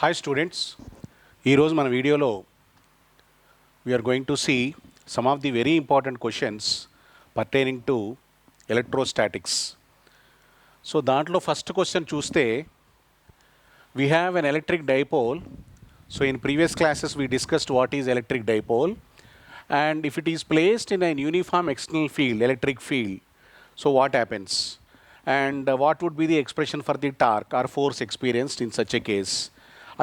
Hi students, ఈరోజు మన వీడియోలో we are going to see some of the very important questions pertaining to electrostatics. So దాంట్లో first question చూస్తే we have an electric dipole. So in previous classes we discussed what is electric dipole, and if it is placed in an uniform external field, electric field, so what happens, and what would be the expression for the torque or force experienced in such a case.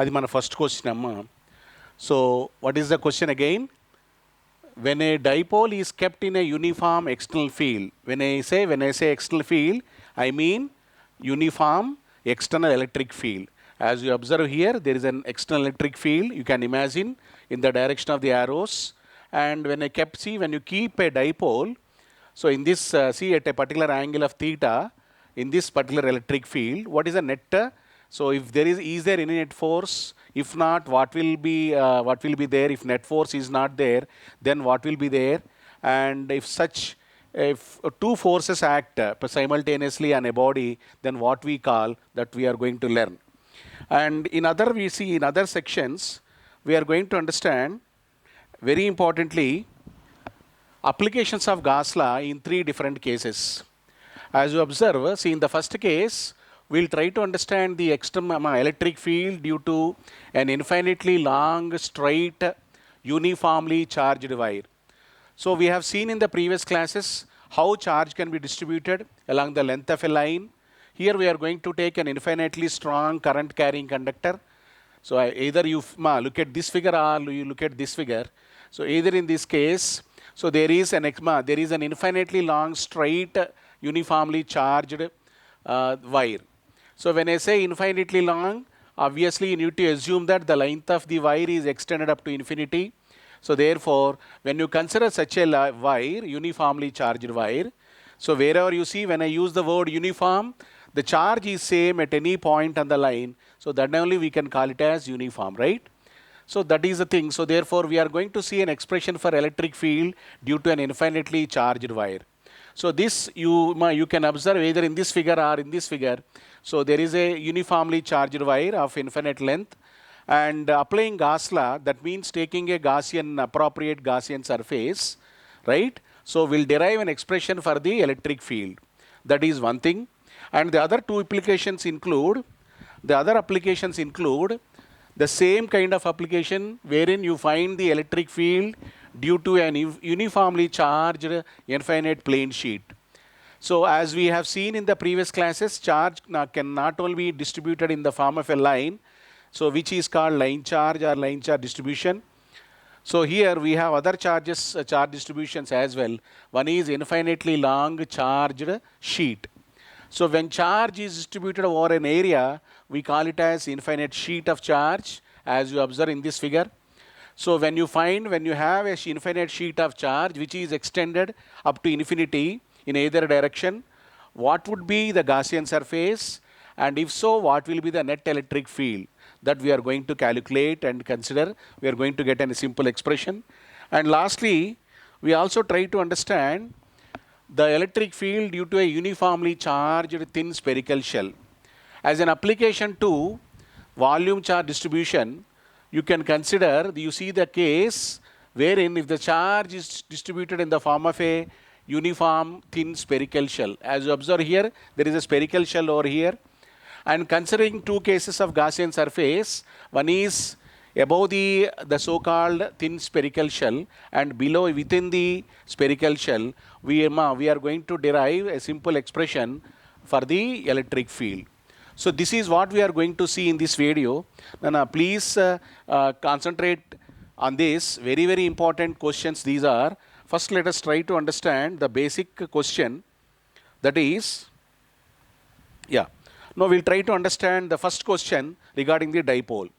అది మన first question అమ్మా. So what is the question again? when a dipole is kept in a uniform external field, when I say external field, I mean uniform external electric field. As you observe here, there is an external electric field, you can imagine, in the direction of the arrows. And when you keep a dipole, so in this see at a particular angle of theta, in this particular electric field, what is the net? So if there is there any net force? If not, what will be there? If net force is not there, then what will be there? And if two forces act simultaneously on a body, then what we call that we are going to learn. And in other sections, we are going to understand very importantly applications of Gauss law in three different cases. As you observe, see in the first case, we'll try to understand the external electric field due to an infinitely long, straight, uniformly charged wire. So we have seen in the previous classes how charge can be distributed along the length of a line. Here we are going to take an infinitely strong current carrying conductor. So either you look at this figure or you look at this figure. So either in this case, so there is an infinitely long, straight, uniformly charged wire. So when I say infinitely long, obviously you need to assume that the length of the wire is extended up to infinity. So therefore, when you consider such a wire, uniformly charged wire, so wherever you see when I use the word uniform, the charge is same at any point on the line. So that only we can call it as uniform, right? So that is the thing. So therefore, we are going to see an expression for electric field due to an infinitely charged wire. So this you can observe either in this figure or in this figure. So there is a uniformly charged wire of infinite length, and applying Gauss law, that means taking a appropriate Gaussian surface, right? So we'll derive an expression for the electric field. That is one thing. And the other applications include the same kind of application wherein you find the electric field due to an uniformly charged infinite plane sheet. So as we have seen in the previous classes, charge can not only be distributed in the form of a line, so which is called line charge or line charge distribution. So here we have other charge distributions as well. One is infinitely long charged sheet. So when charge is distributed over an area, we call it as infinite sheet of charge, as you observe in this figure. So when you have a infinite sheet of charge which is extended up to infinity in either direction, what would be the Gaussian surface? And if so, what will be the net electric field? That we are going to calculate and consider. We are going to get a simple expression. And lastly, we also try to understand the electric field due to a uniformly charged thin spherical shell. As an application to volume charge distribution, you can consider, you see the case wherein if the charge is distributed in the form of a uniform thin spherical shell. As you observe here, there is a spherical shell over here. And considering two cases of Gaussian surface, one is above the so-called thin spherical shell, and below within the spherical shell, we are going to derive a simple expression for the electric field. So this is what we are going to see in this video. Now please concentrate on this. Very, very important questions these are. First, let us try to understand the basic question. That is, now we'll try to understand the first question regarding the dipole.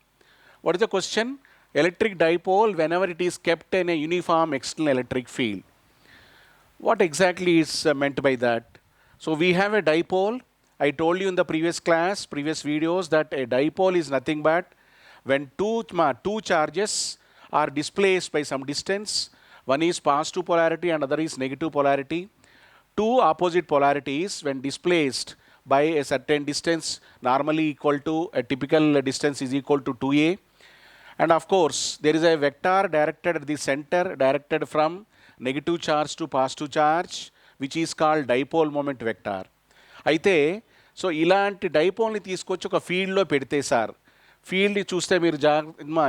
What is the question? Electric dipole whenever it is kept in a uniform external electric field. What exactly is meant by that? So we have a dipole. I told you in the previous videos, that a dipole is nothing but when two charges are displaced by some distance. One is positive polarity and other is negative polarity. Two opposite polarities when displaced by a certain distance, normally equal to a typical distance is equal to 2a. And of course, there is a vector directed at the center, directed from negative charge to positive charge, which is called dipole moment vector. అయితే so ఇలాంటి డైపోల్ని తీసుకొచ్చి ఒక ఫీల్డ్లో పెడితే sir, field చూస్తే మీరు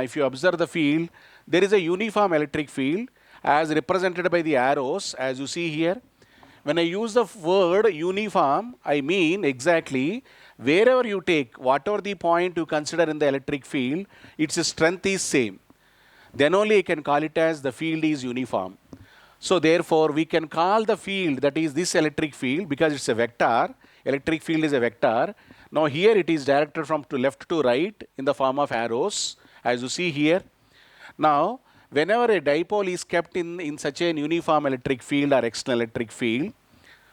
if you observe the field, there is a uniform electric field as represented by the arrows as you see here. When I use the word uniform, I mean exactly wherever you take, whatever the point you consider in the electric field, its strength is same. Then only I can call it as the field is uniform. So therefore, we can call the field that is this electric field because it's a vector. Electric field is a vector. Now here it is directed from to left to right in the form of arrows as you see here. Now, whenever a dipole is kept in such an uniform electric field or external electric field,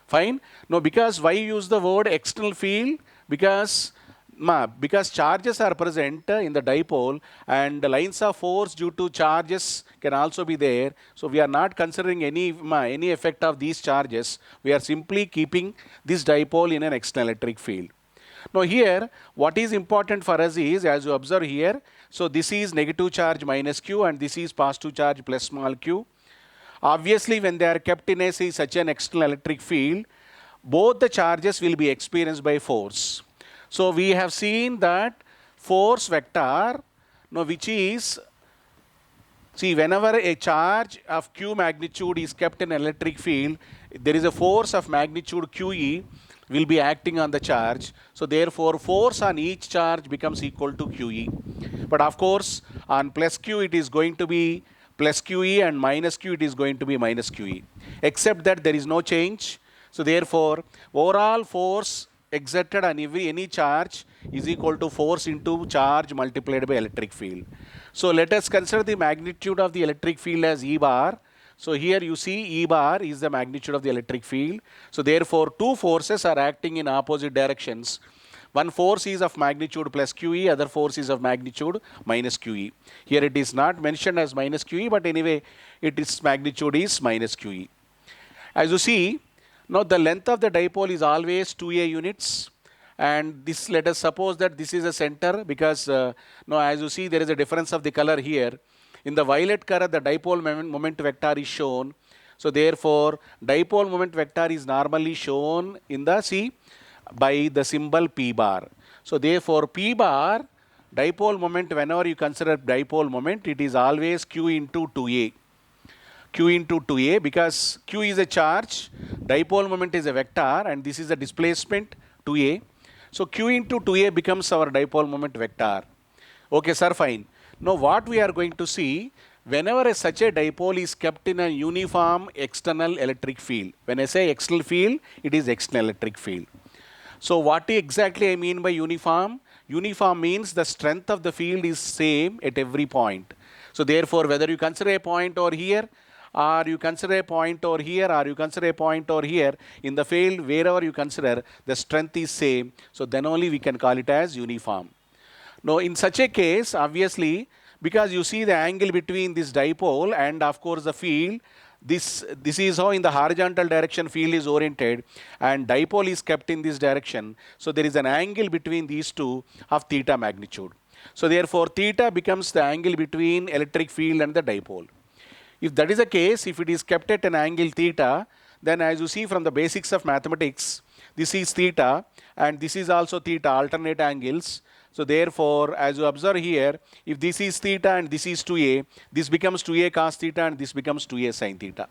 fine. No, because why use the word external field? Because charges are present in the dipole and the lines of force due to charges can also be there. So we are not considering any effect of these charges. We are simply keeping this dipole in an external electric field. Now here, what is important for us is, as you observe here, so this is negative charge minus q and this is positive charge plus small q. Obviously, when they are kept in such an external electric field, both the charges will be experienced by force. So we have seen that force vector, which is, see, whenever a charge of q magnitude is kept in an electric field, there is a force of magnitude QE will be acting on the charge. So therefore, force on each charge becomes equal to QE. But of course, on plus Q it is going to be plus QE and minus Q it is going to be minus QE. Except that there is no change. So therefore, overall force exerted on any charge is equal to force into charge multiplied by electric field. So let us consider the magnitude of the electric field as E bar. So here you see E bar is the magnitude of the electric field. So therefore, two forces are acting in opposite directions. One force is of magnitude plus QE, other force is of magnitude minus QE. Here it is not mentioned as minus QE, but anyway, its magnitude is minus QE. As you see, now the length of the dipole is always 2a units. And this, let us suppose that this is a center because now as you see, there is a difference of the color here. In the violet color, the dipole moment vector is shown. So therefore, dipole moment vector is normally shown in the by the symbol P bar. So therefore, P bar, dipole moment, whenever you consider dipole moment, it is always Q into 2A. Q into 2A because Q is a charge, dipole moment is a vector and this is a displacement 2A. So Q into 2A becomes our dipole moment vector. Okay sir, fine. Now what we are going to see, whenever such a dipole is kept in a uniform external electric field. When I say external field, it is external electric field. So what exactly I mean by uniform? Uniform means the strength of the field is same at every point. So therefore, whether you consider a point over here, or you consider a point over here, or you consider a point over here, in the field, wherever you consider, the strength is same. So then only we can call it as uniform. Now, in such a case, obviously, because you see the angle between this dipole and of course the field, this is how in the horizontal direction field is oriented and dipole is kept in this direction. So there is an angle between these two of theta magnitude. So therefore, theta becomes the angle between electric field and the dipole. If that is the case, if it is kept at an angle theta, then as you see from the basics of mathematics, this is theta and this is also theta, alternate angles. So therefore, as you observe here, if this is theta and this is 2a, this becomes 2a cos theta and this becomes 2a sin theta.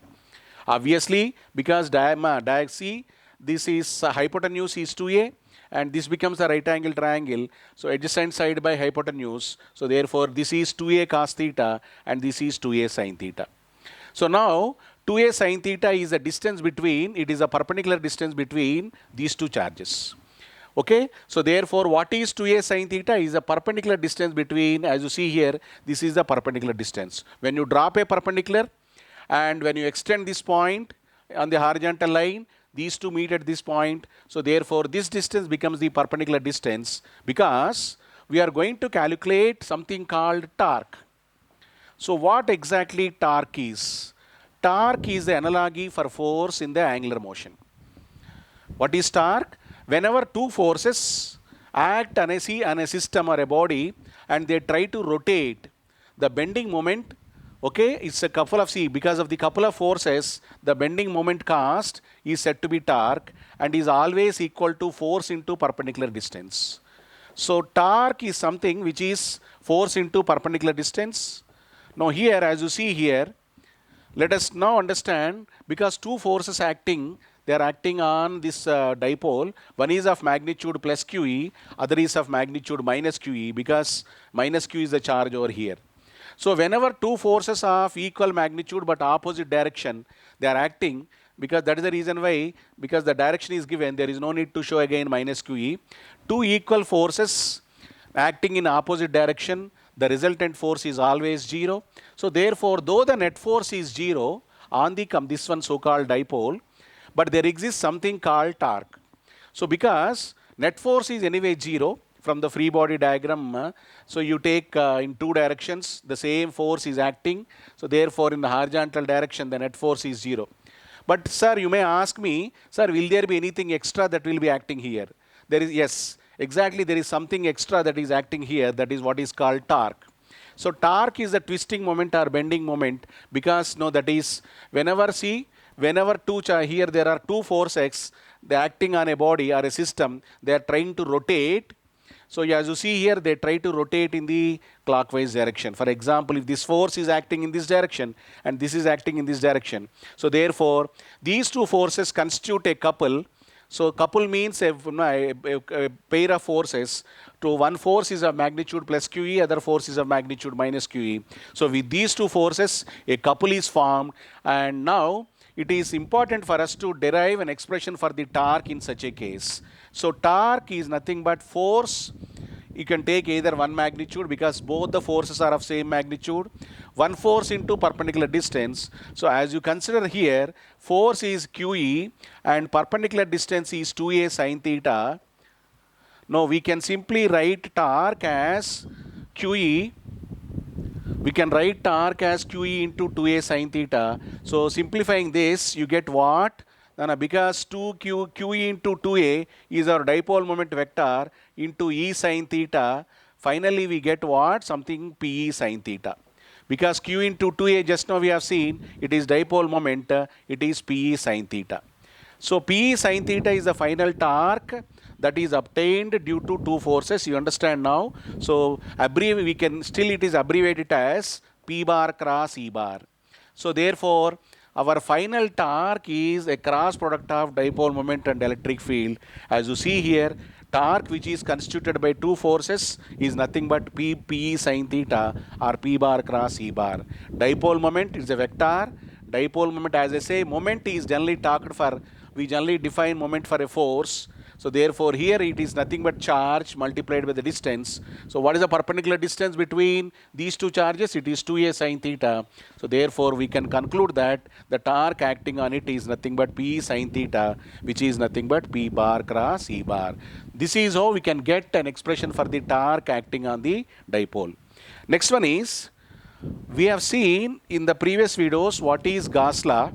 Obviously, because this is hypotenuse is 2a and this becomes a right angle triangle. So adjacent side by hypotenuse. So therefore, this is 2a cos theta and this is 2a sin theta. So now, 2a sin theta is a distance between, it is a perpendicular distance between these two charges. Okay, so therefore, what is 2a sin theta is a perpendicular distance between, as you see here, this is the perpendicular distance. When you drop a perpendicular and when you extend this point on the horizontal line, these two meet at this point. So therefore, this distance becomes the perpendicular distance because we are going to calculate something called torque. So what exactly torque is? Torque is the analogy for force in the angular motion. What is torque? whenever two forces act on a system or a body and they try to rotate, the bending moment, okay, it's a couple of, see, because of the couple of forces, the bending moment cost is said to be torque and is always equal to force into perpendicular distance. So torque is something which is force into perpendicular distance. Now here, as you see here, let us now understand, because two forces acting, they are acting on this dipole. One is of magnitude plus QE, other is of magnitude minus QE, because minus Q is the charge over here. So whenever two forces of equal magnitude but opposite direction, they are acting, because that is the reason why, because the direction is given, there is no need to show again minus QE. Two equal forces acting in opposite direction, the resultant force is always 0. So therefore, though the net force is 0 on the this one so-called dipole, but there exists something called torque. So because net force is anyway 0 from the free body diagram, so you take in two directions, the same force is acting. So therefore, in the horizontal direction, the net force is 0. But sir, you may ask me, sir, will there be anything extra that will be acting here? There is, yes, exactly, there is something extra that is acting here, that is what is called torque. So torque is the twisting moment or bending moment, because no, that is whenever, see, whenever here there are two forces, they are acting on a body or a system, they are trying to rotate. So as you see here, they try to rotate in the clockwise direction. For example, if this force is acting in this direction and this is acting in this direction, so therefore these two forces constitute a couple. So couple means a pair of forces. To one force is of magnitude plus QE, other force is of magnitude minus QE. So with these two forces, a couple is formed, and now it is important for us to derive an expression for the torque in such a case. So torque is nothing but force. You can take either one magnitude, because both the forces are of same magnitude. One force into perpendicular distance. So as you consider here, force is QE and perpendicular distance is 2a sine theta. Now we can simply write torque as QE. We can write torque as QE into 2a sine theta. So simplifying this, you get what? Because QE into 2a is our dipole moment vector into E sine theta. Finally, we get what? Something PE sine theta. Because Q into 2a, just now we have seen, it is dipole moment, it is PE sine theta. So PE sine theta is the final torque that is obtained due to two forces. You understand now? So we can still, it is abbreviated as P bar cross E bar. So therefore, our final torque is a cross product of dipole moment and electric field. As you see here, torque which is constituted by two forces is nothing but PE sine theta or P bar cross E bar. Dipole moment is a vector. Dipole moment, as I say, moment is generally talked for, we generally define moment for a force. So therefore here it is nothing but charge multiplied by the distance. So what is the perpendicular distance between these two charges? It is 2a sine theta. So therefore we can conclude that the torque acting on it is nothing but P sine theta, which is nothing but P bar cross E bar. This is how we can get an expression for the torque acting on the dipole. Next one is, we have seen in the previous videos what is Gauss law.